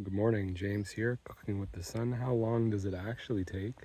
Good morning, James here, cooking with the sun. How long does it actually take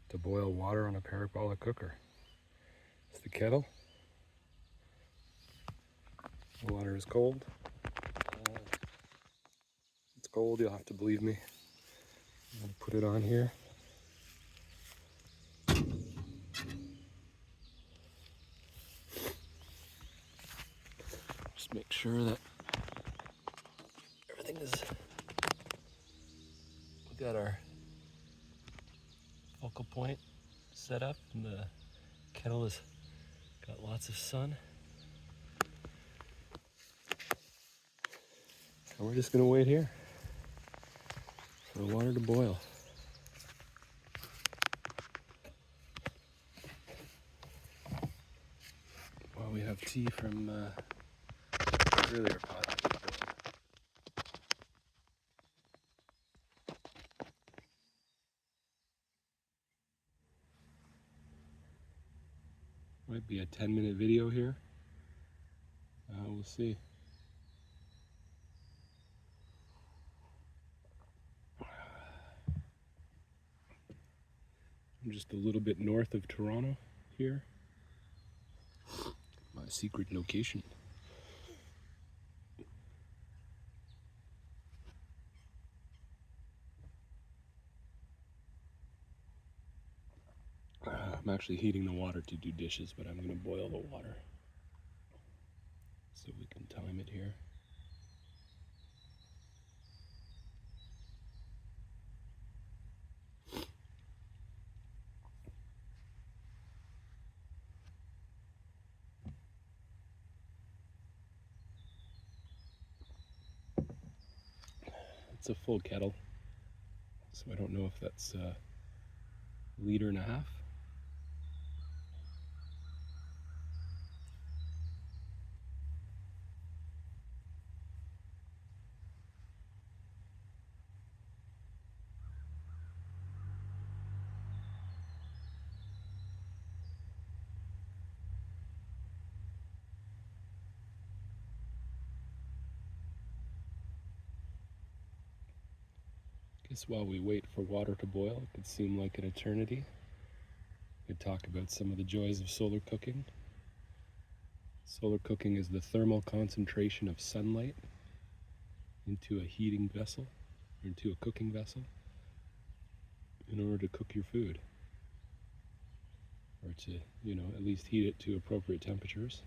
to boil water on a parabolic cooker? It's the kettle. The water is cold. It's cold, you'll have to believe me. I'm going to put it on here. Just make sure that everything is... We've got our focal point set up and the kettle has got lots of sun. And we're just going to wait here for the water to boil. While we have tea from earlier pot. Might be a 10-minute video here. We'll see. I'm just a little bit north of Toronto here. My secret location. I'm actually heating the water to do dishes, but I'm going to boil the water so we can time it here. It's a full kettle, so I don't know if that's a liter and a half. Guess while we wait for water to boil, it could seem like an eternity. We could talk about some of the joys of solar cooking. Solar cooking is the thermal concentration of sunlight into a heating vessel, or into a cooking vessel, in order to cook your food. Or to, at least heat it to appropriate temperatures.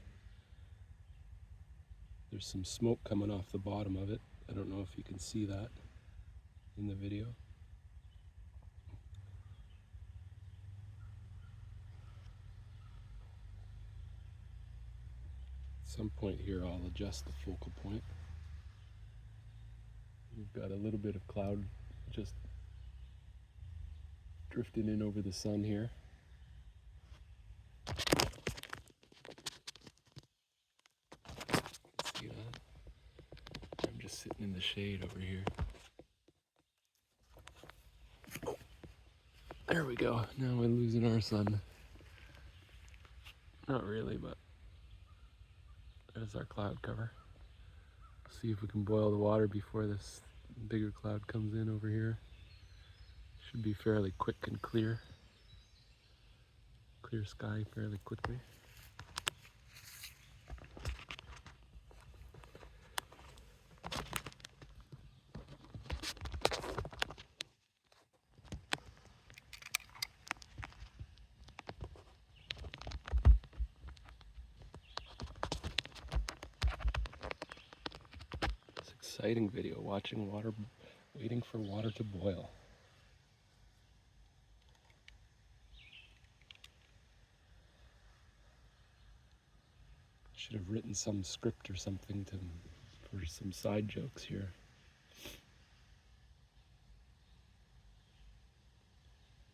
There's some smoke coming off the bottom of it. I don't know if you can see that in the video. At some point here I'll adjust the focal point. We've got a little bit of cloud just drifting in over the sun here. See that? I'm just sitting in the shade over here. Oh, there we go. Now we're losing our sun. Not really, but there's our cloud cover. See if we can boil the water before this bigger cloud comes in over here. Should be fairly quick and clear. Clear sky fairly quickly. It's an exciting video, watching water, waiting for water to boil. Should have written some script or something for some side jokes here.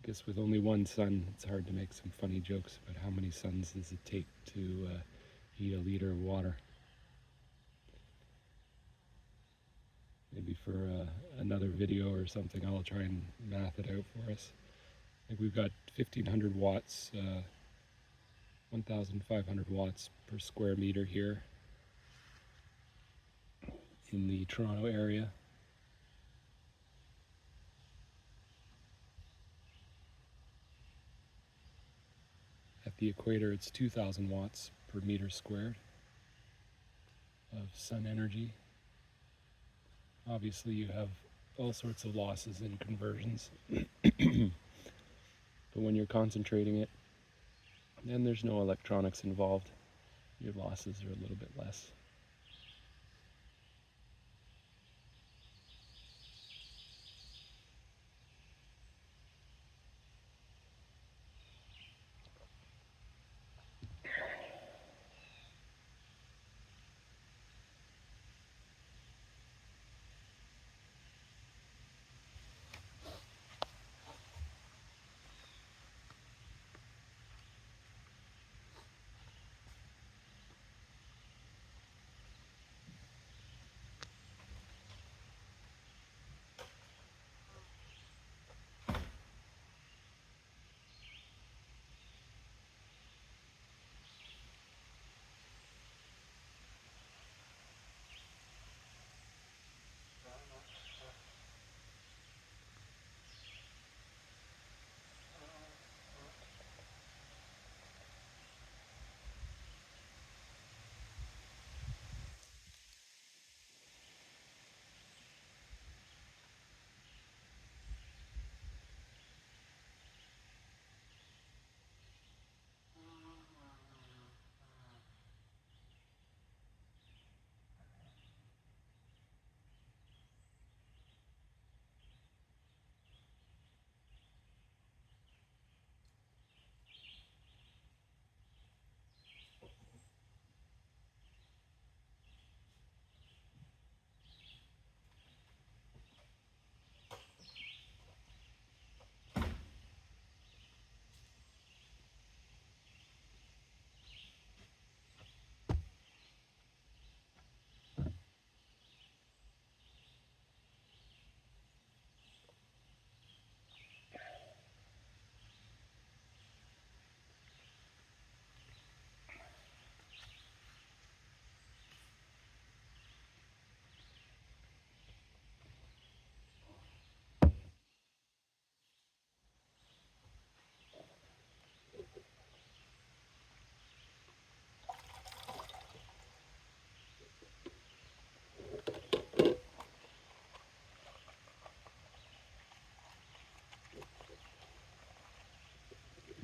I guess with only one sun, it's hard to make some funny jokes about how many suns does it take to heat a liter of water. Maybe for another video or something, I'll try and math it out for us. I think we've got 1,500 watts, 1,500 watts per square meter here in the Toronto area. the equator, it's 2,000 watts per meter squared of sun energy. Obviously you have all sorts of losses in conversions, but when you're concentrating it, then there's no electronics involved. Your losses are a little bit less.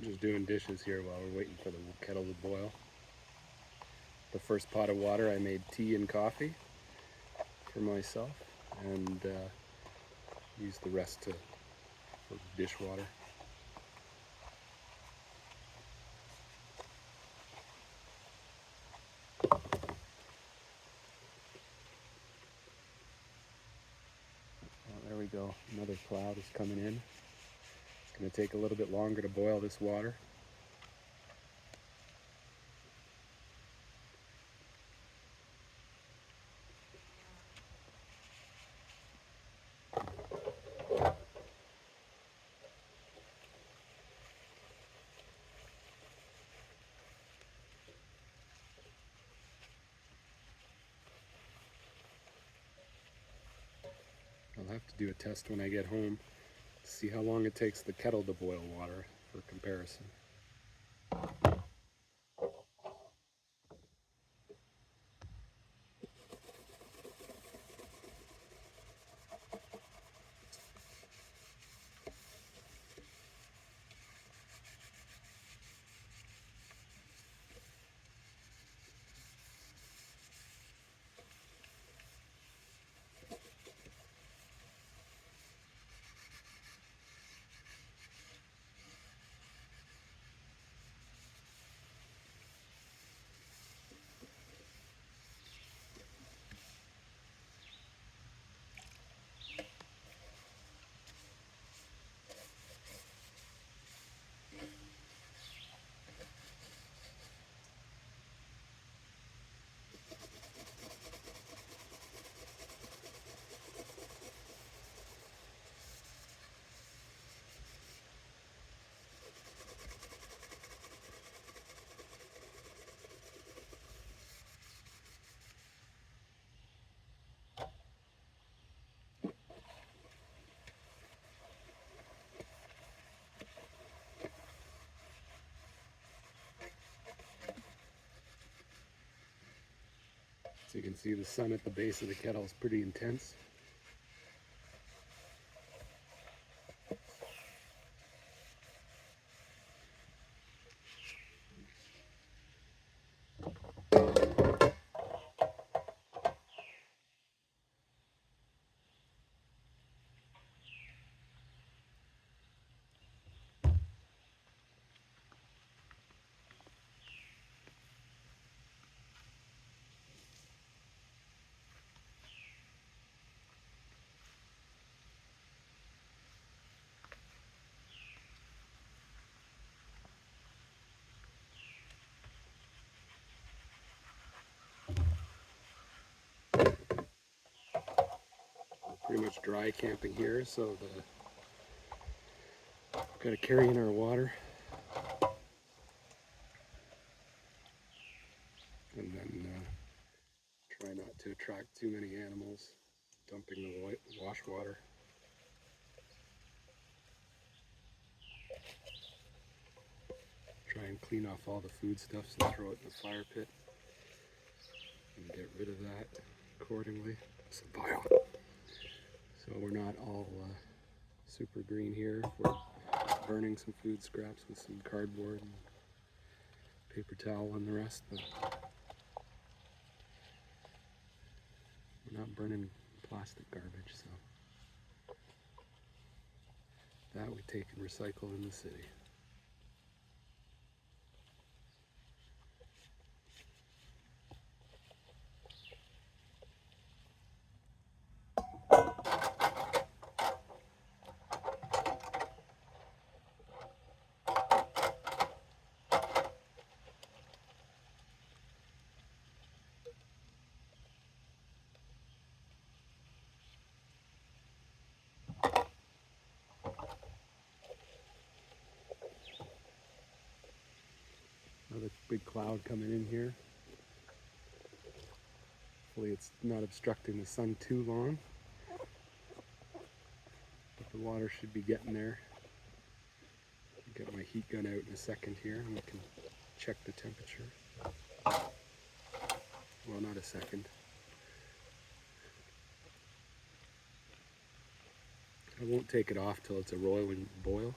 I'm just doing dishes here while we're waiting for the kettle to boil. The first pot of water, I made tea and coffee for myself, and used the rest for dishwater. There we go, another cloud is coming in. It's going to take a little bit longer to boil this water. I'll have to do a test when I get home to see how long it takes the kettle to boil water for comparison. So you can see the sun at the base of the kettle is pretty intense. Pretty much dry camping here, so got to carry in our water, and then try not to attract too many animals, dumping the wash water. Try and clean off all the foodstuffs and throw it in the fire pit and get rid of that accordingly. It's a pile. So we're not all super green here. We're burning some food scraps with some cardboard and paper towel and the rest, but we're not burning plastic garbage, so that we take and recycle in the city. Another big cloud coming in here. Hopefully it's not obstructing the sun too long, but the water should be getting there. I'll get my heat gun out in a second here and we can check the temperature. Well, not a second. I won't take it off till it's a roiling boil.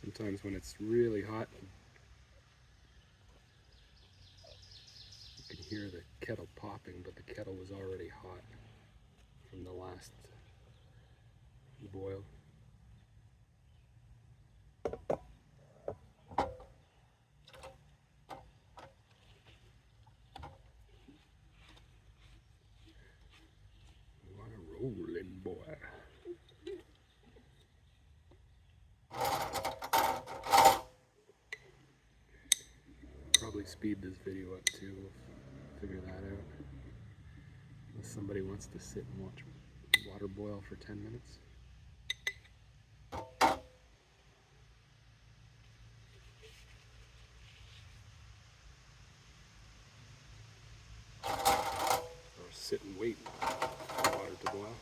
Sometimes when it's really hot, you can hear the kettle popping, but the kettle was already hot from the last boil. What a rolling boy. Probably speed this video up too. We'll figure that out. Unless somebody wants to sit and watch water boil for 10 minutes. Or sit and wait for water to boil.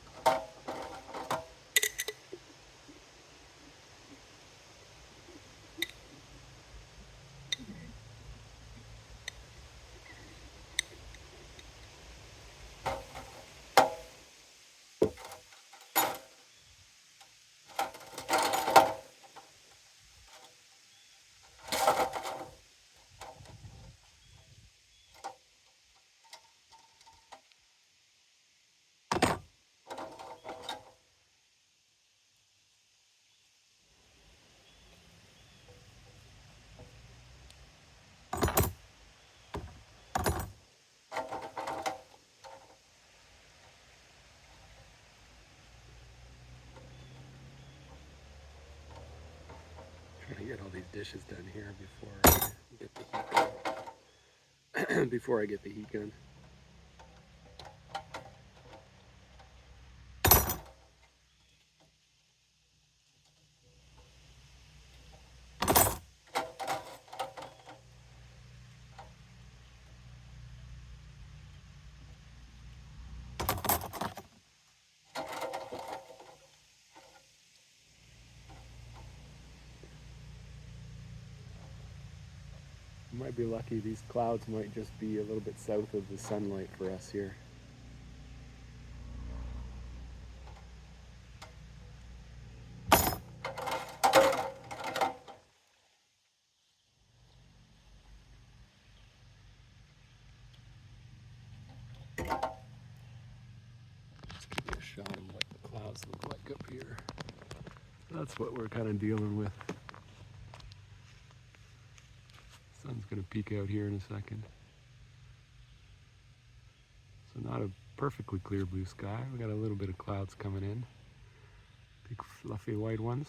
Trying to get all these dishes done here before I get the heat gun. Before I get the heat gun. Might be lucky. These clouds might just be a little bit south of the sunlight for us here. Just give you a shot of what the clouds look like up here. That's what we're kind of dealing with. Sun's going to peek out here in a second. So not a perfectly clear blue sky. We got a little bit of clouds coming in. Big fluffy white ones.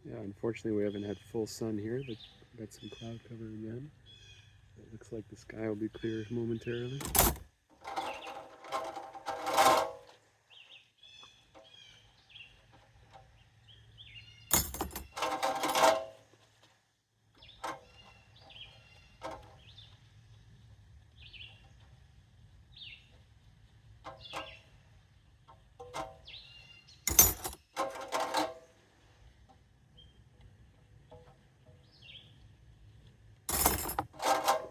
Yeah, unfortunately we haven't had full sun here. We've got some cloud cover again. It looks like the sky will be clear momentarily.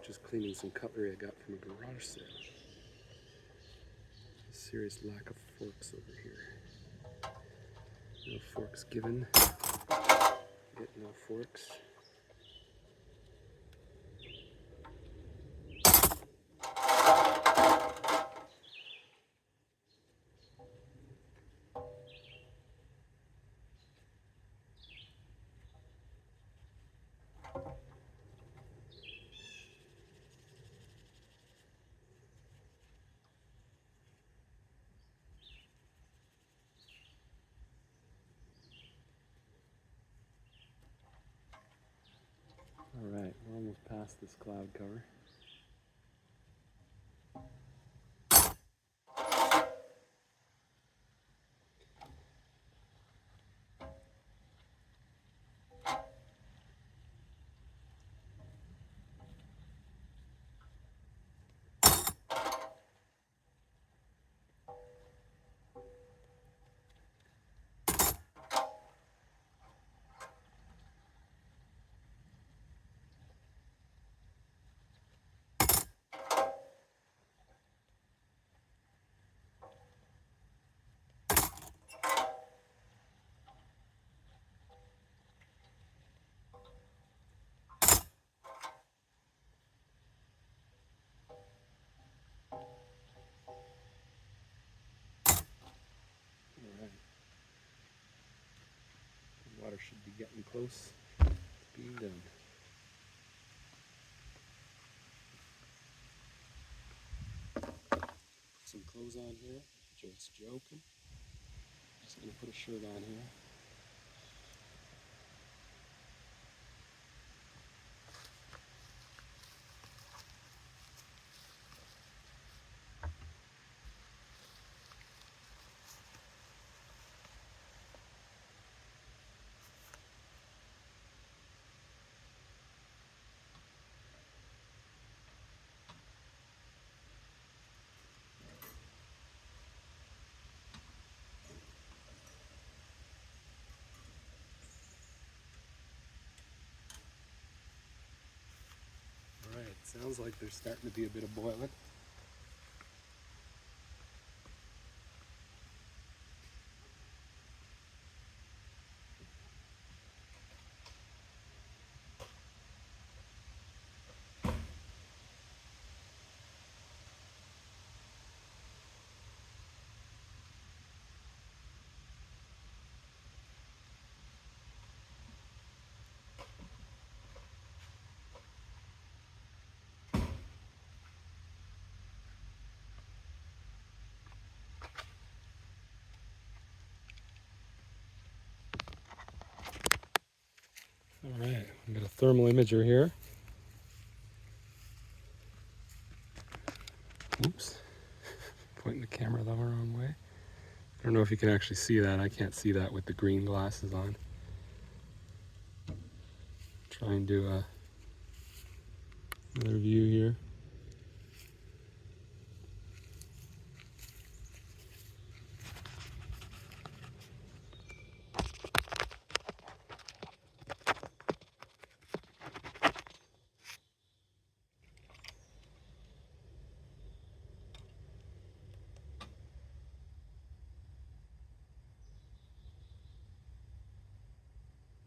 Just cleaning some cutlery I got from a garage sale. A serious lack of forks over here. No forks given. Get no forks. Alright, we're almost past this cloud cover. Alright. The water should be getting close to being done. Put some clothes on here. Just joking. Just gonna put a shirt on here. Sounds like there's starting to be a bit of boiling. All right, I've got a thermal imager here. Oops, pointing the camera the wrong way. I don't know if you can actually see that. I can't see that with the green glasses on. Try and do another view here.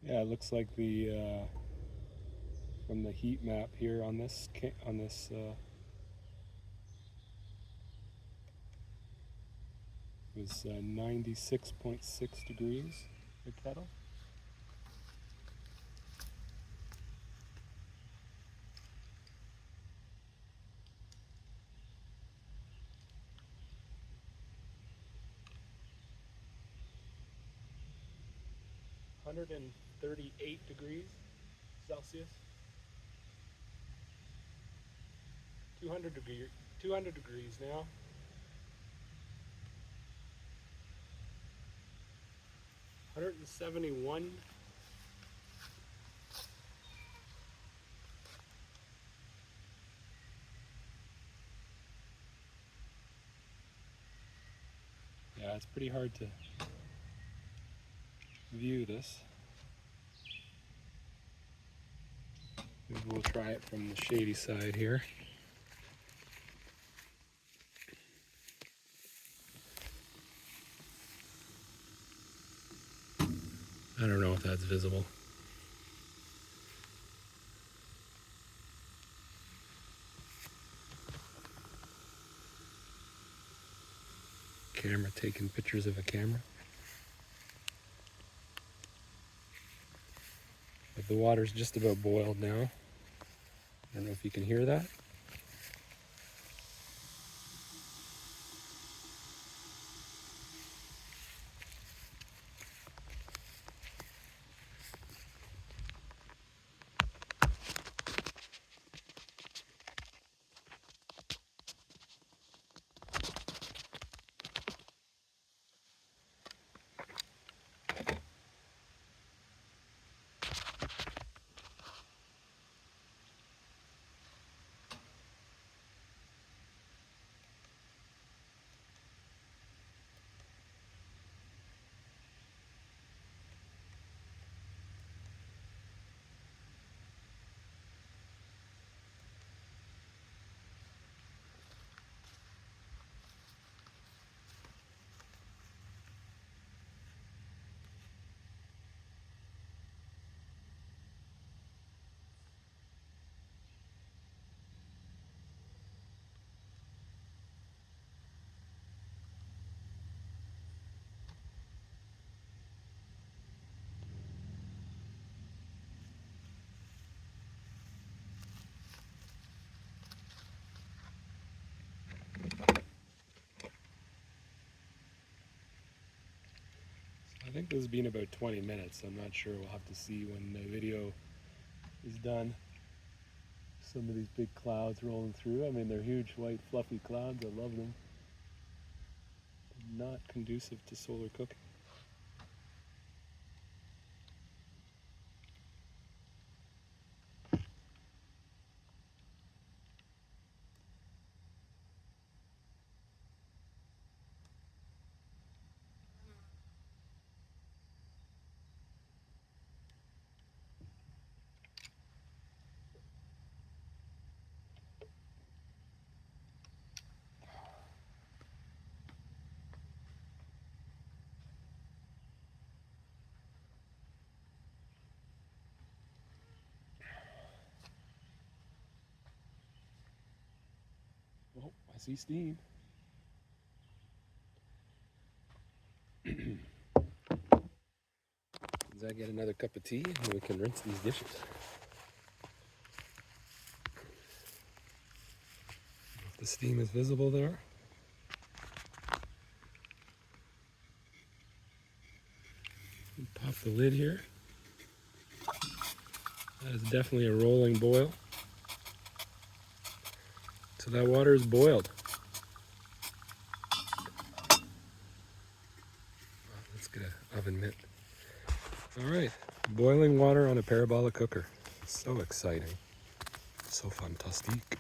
Yeah, it looks like the from the heat map here on this was 96.6 degrees the kettle. (138 degrees Celsius). 200 degrees now. (171). Yeah, it's pretty hard to view this. Maybe we'll try it from the shady side here. I don't know if that's visible. Camera taking pictures of a camera. But the water's just about boiled now. I don't know if you can hear that. I think this has been about 20 minutes. I'm not sure. We'll have to see when the video is done. Some of these big clouds rolling through. I mean, they're huge, white, fluffy clouds. I love them. Not conducive to solar cooking. Oh, I see steam. As I get another cup of tea, and we can rinse these dishes. If the steam is visible there. Pop the lid here. That is definitely a rolling boil. So that water is boiled. Let's get an oven mitt. All right, boiling water on a parabolic cooker. So exciting. So fantastic.